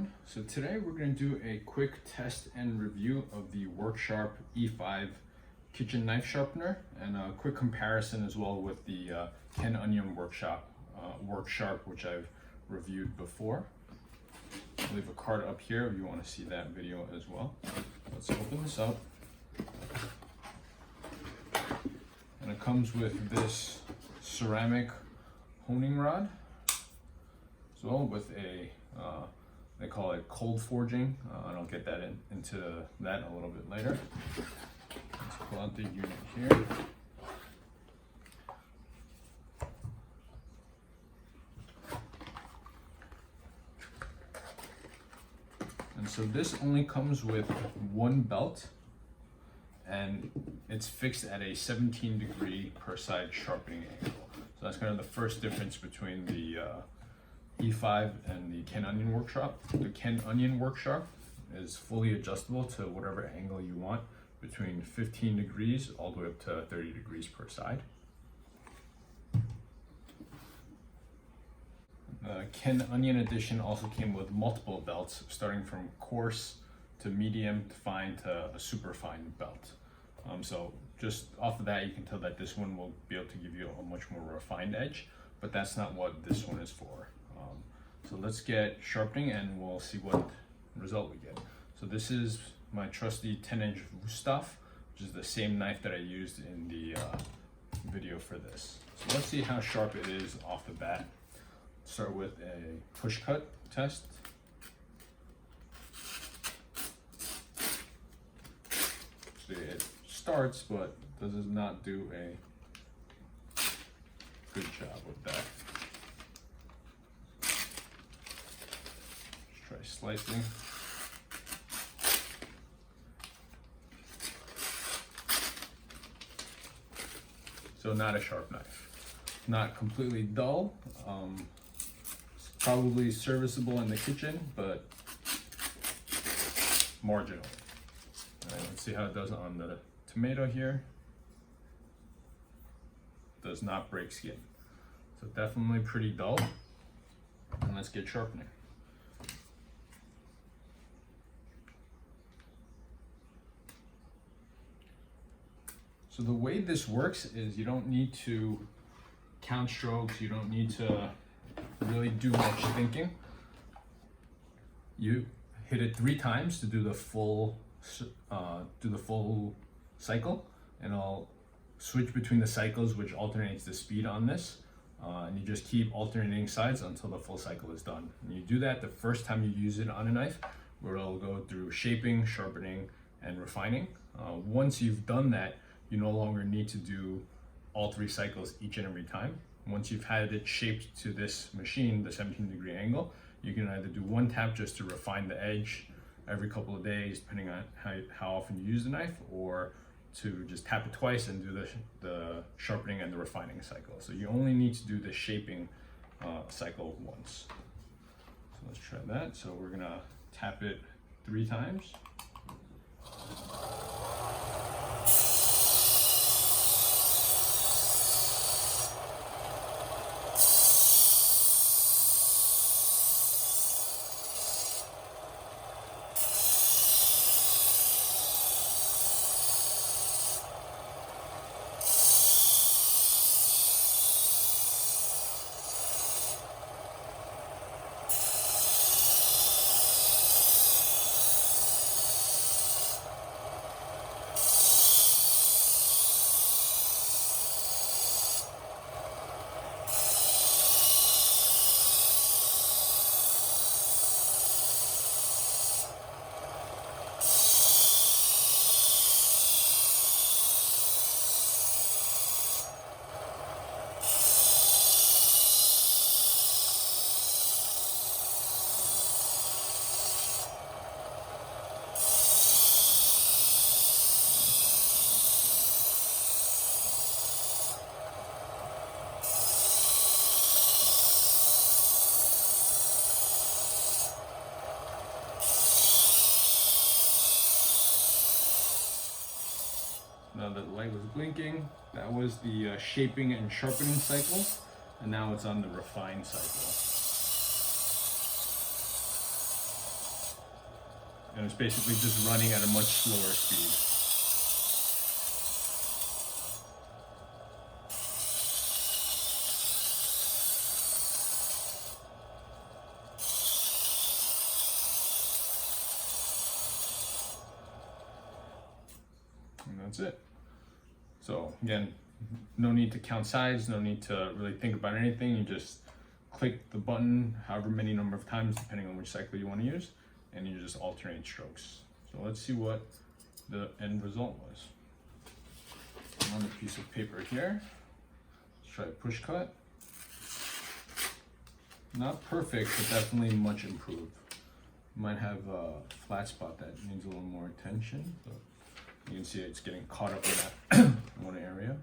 everyone. So today we're going to do a quick test and review of the WorkSharp E5 kitchen knife sharpener and a quick comparison as well with the Ken Onion WorkSharp, which I've reviewed before. I'll leave a card up here if you want to see that video as well. Let's open this up. And it comes with this ceramic honing rod as well with a they call it cold forging, and I'll get that into that a little bit later. Let's pull out the unit here. And so this only comes with one belt, and it's fixed at a 17-degree per side sharpening angle. So that's kind of the first difference between the E5 and the Ken Onion WorkSharp. The Ken Onion WorkSharp is fully adjustable to whatever angle you want, between 15 degrees all the way up to 30 degrees per side. The Ken Onion edition also came with multiple belts, starting from coarse to medium to fine to a super fine belt. So just off of that, you can tell that this one will be able to give you a much more refined edge, but that's not what this one is for. So let's get sharpening and we'll see what result we get. So this is my trusty 10-inch Wusthof, which is the same knife that I used in the video for this. So let's see how sharp it is off the bat. Start with a push cut test. So it starts, but does not do a good job with that. Let's try slicing. So not a sharp knife. Not completely dull. Probably serviceable in the kitchen, but marginal. All right, let's see how it does on the tomato here. Does not break skin. So definitely pretty dull. And let's get sharpening. So the way this works is you don't need to count strokes, you don't need to really do much thinking. You hit it 3 times to do the full cycle, and I'll switch between the cycles, which alternates the speed on this, and you just keep alternating sides until the full cycle is done. And you do that the first time you use it on a knife, where it'll go through shaping, sharpening, and refining. Once you've done that, you no longer need to do all 3 cycles each and every time. Once you've had it shaped to this machine, the 17-degree angle, you can either do 1 tap just to refine the edge every couple of days, depending on how often you use the knife, or to just tap it twice and do the sharpening and the refining cycle. So you only need to do the shaping cycle once. So let's try that. So we're gonna tap it 3 times. Now that the light was blinking, that was the shaping and sharpening cycle, and now it's on the refine cycle. And it's basically just running at a much slower speed. And that's it. So again, no need to count sides, no need to really think about anything. You just click the button however many number of times depending on which cycle you want to use, and you just alternate strokes. So let's see what the end result was. On a piece of paper here, let's try a push cut. Not perfect, but definitely much improved. Might have a flat spot that needs a little more attention, but you can see it's getting caught up in that one area.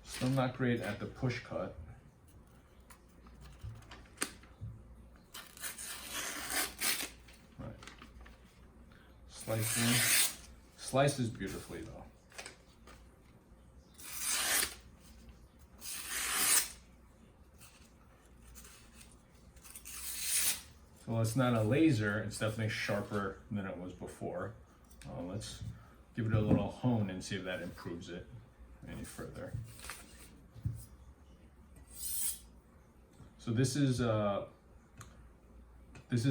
Still not great at the push cut. Right. Slicing. Slices beautifully though. So it's not a laser, it's definitely sharper than it was before. Let's give it a little hone and see if that improves it any further. So this is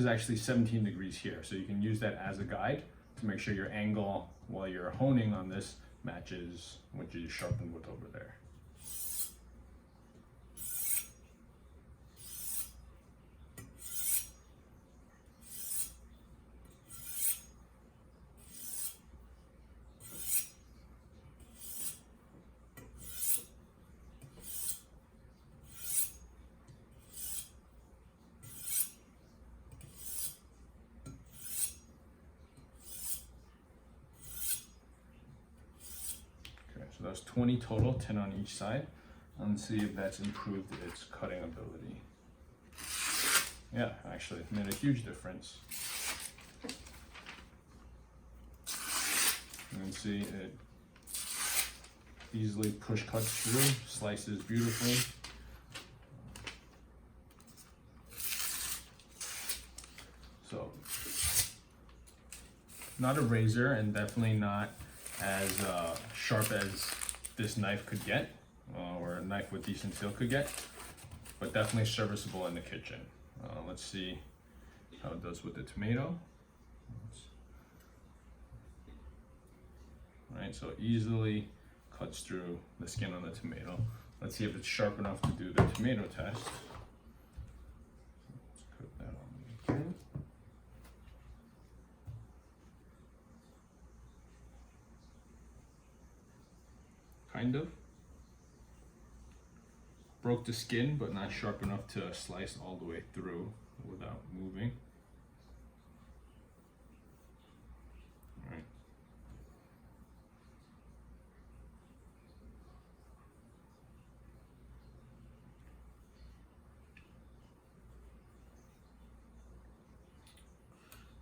actually 17 degrees here, so you can use that as a guide to make sure your angle while you're honing on this matches what you sharpened with over there. So that's 20 total, 10 on each side. Let's see if that's improved its cutting ability. Yeah, actually, it made a huge difference. You can see it easily push cuts through, slices beautifully. So, not a razor and definitely not as sharp as this knife could get, or a knife with decent steel could get, but definitely serviceable in the kitchen. Let's see how it does with the tomato. Right, so easily cuts through the skin on the tomato. Let's see if it's sharp enough to do the tomato test. Let's put that on again. Kind of. Broke the skin, but not sharp enough to slice all the way through without moving. All right.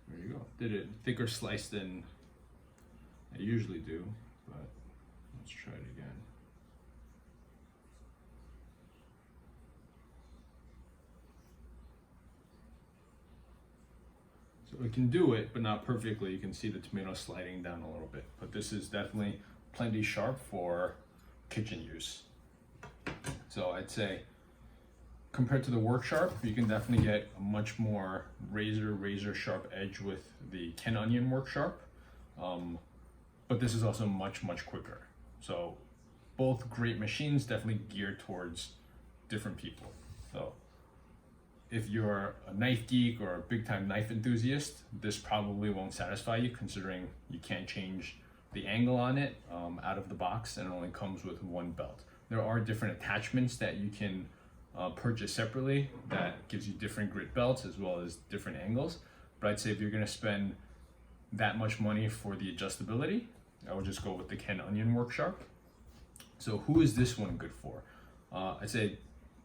There you go. Did it thicker slice than I usually do, but let's try it again. So it can do it, but not perfectly. You can see the tomato sliding down a little bit, but this is definitely plenty sharp for kitchen use. So I'd say compared to the Work Sharp, you can definitely get a much more razor sharp edge with the Ken Onion Work Sharp, but this is also much quicker. So both great machines, definitely geared towards different people. So if you're a knife geek or a big time knife enthusiast, this probably won't satisfy you, considering you can't change the angle on it out of the box, and it only comes with one belt. There are different attachments that you can purchase separately that gives you different grit belts as well as different angles. But I'd say if you're gonna spend that much money for the adjustability, I would just go with the Ken Onion Work Sharp. So who is this one good for? I'd say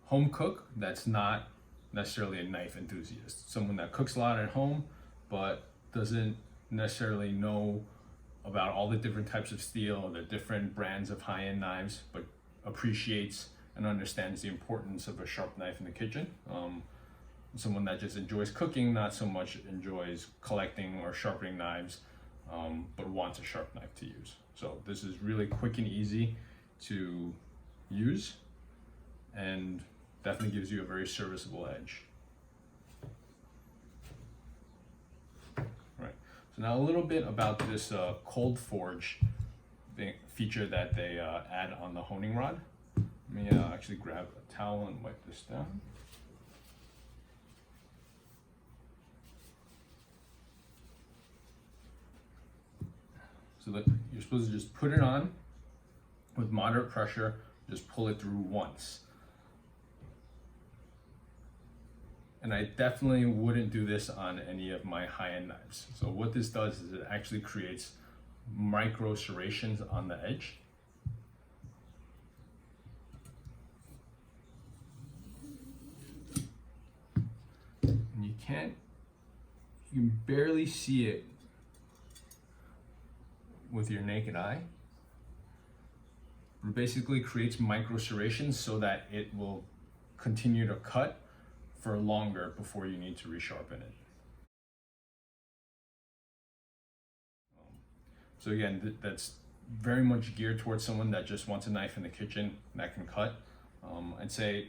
home cook that's not necessarily a knife enthusiast. Someone that cooks a lot at home, but doesn't necessarily know about all the different types of steel, the different brands of high-end knives, but appreciates and understands the importance of a sharp knife in the kitchen. Someone that just enjoys cooking, not so much enjoys collecting or sharpening knives, but wants a sharp knife to use. So this is really quick and easy to use, and definitely gives you a very serviceable edge. Right. So now a little bit about this cold forge feature that they add on the honing rod. Let me actually grab a towel and wipe this down. So that you're supposed to just put it on with moderate pressure, just pull it through once. And I definitely wouldn't do this on any of my high-end knives. So what this does is it actually creates micro serrations on the edge. And you can barely see it with your naked eye. It basically creates micro serrations so that it will continue to cut for longer before you need to resharpen it. So again, that's very much geared towards someone that just wants a knife in the kitchen that can cut. I'd say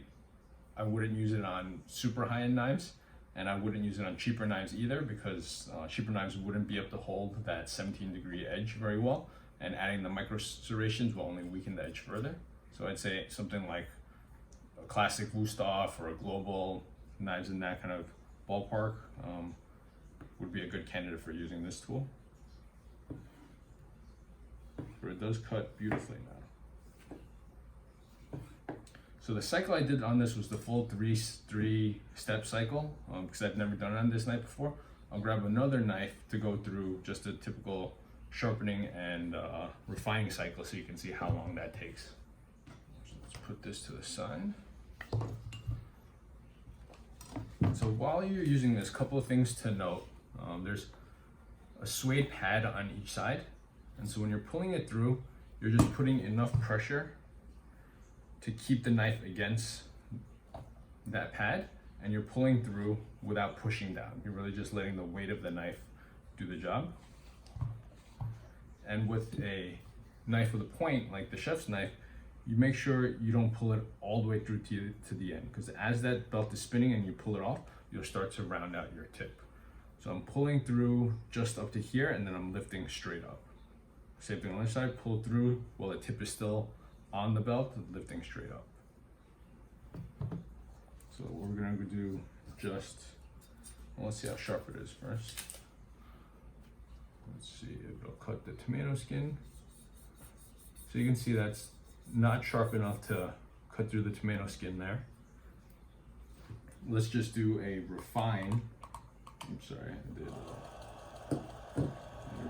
I wouldn't use it on super high-end knives, and I wouldn't use it on cheaper knives either, because cheaper knives wouldn't be able to hold that 17-degree edge very well, and adding the micro serrations will only weaken the edge further. So I'd say something like a classic Wusthof or a Global, knives in that kind of ballpark would be a good candidate for using this tool. But it does cut beautifully now. So the cycle I did on this was the full three-step cycle, because I've never done it on this knife before. I'll grab another knife to go through just a typical sharpening and refining cycle so you can see how long that takes. So let's put this to the side. So while you're using this, couple of things to note. There's a suede pad on each side, and so when you're pulling it through, you're just putting enough pressure to keep the knife against that pad, and you're pulling through without pushing down. You're really just letting the weight of the knife do the job. And with a knife with a point, like the chef's knife, you make sure you don't pull it all the way through to the end, because as that belt is spinning and you pull it off, you'll start to round out your tip. So I'm pulling through just up to here, and then I'm lifting straight up. Same thing on the other side, pull through while the tip is still on the belt, lifting straight up. So we're gonna do just, well, let's see how sharp it is first. Let's see, it'll cut the tomato skin. So you can see that's not sharp enough to cut through the tomato skin there. Let's just do a refine. I'm sorry, I did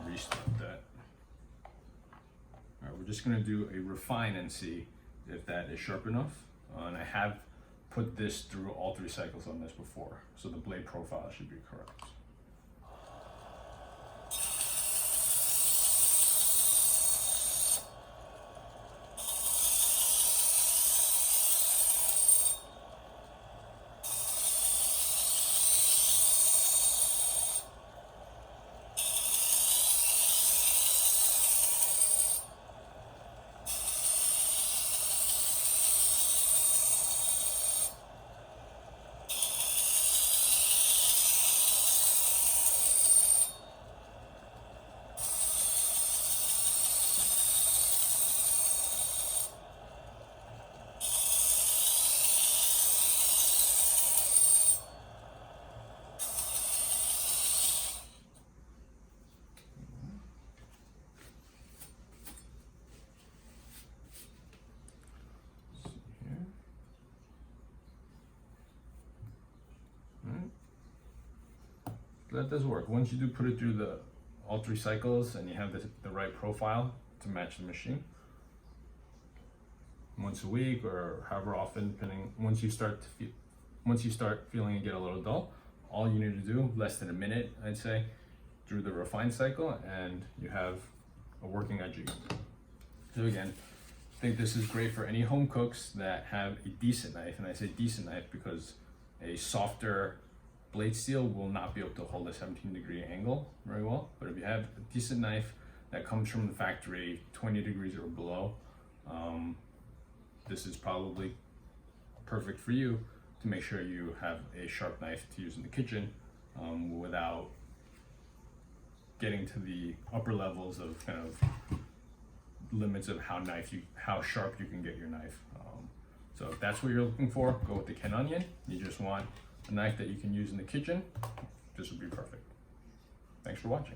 restart that. All right, we're just gonna do a refine and see if that is sharp enough. And I have put this through all 3 cycles on this before, so the blade profile should be correct. That does work. Once you do put it through all 3 cycles and you have the right profile to match the machine, once a week or however often, depending, once you start feeling it get a little dull, all you need to do, less than a minute, I'd say, through the refine cycle, and you have a working edge again. So again, I think this is great for any home cooks that have a decent knife, and I say decent knife because a softer blade steel will not be able to hold a 17-degree angle very well. But if you have a decent knife that comes from the factory, 20 degrees or below, this is probably perfect for you to make sure you have a sharp knife to use in the kitchen without getting to the upper levels of kind of limits of how sharp you can get your knife. So if that's what you're looking for, go with the Ken Onion. You just want a knife that you can use in the kitchen, this would be perfect. Thanks for watching.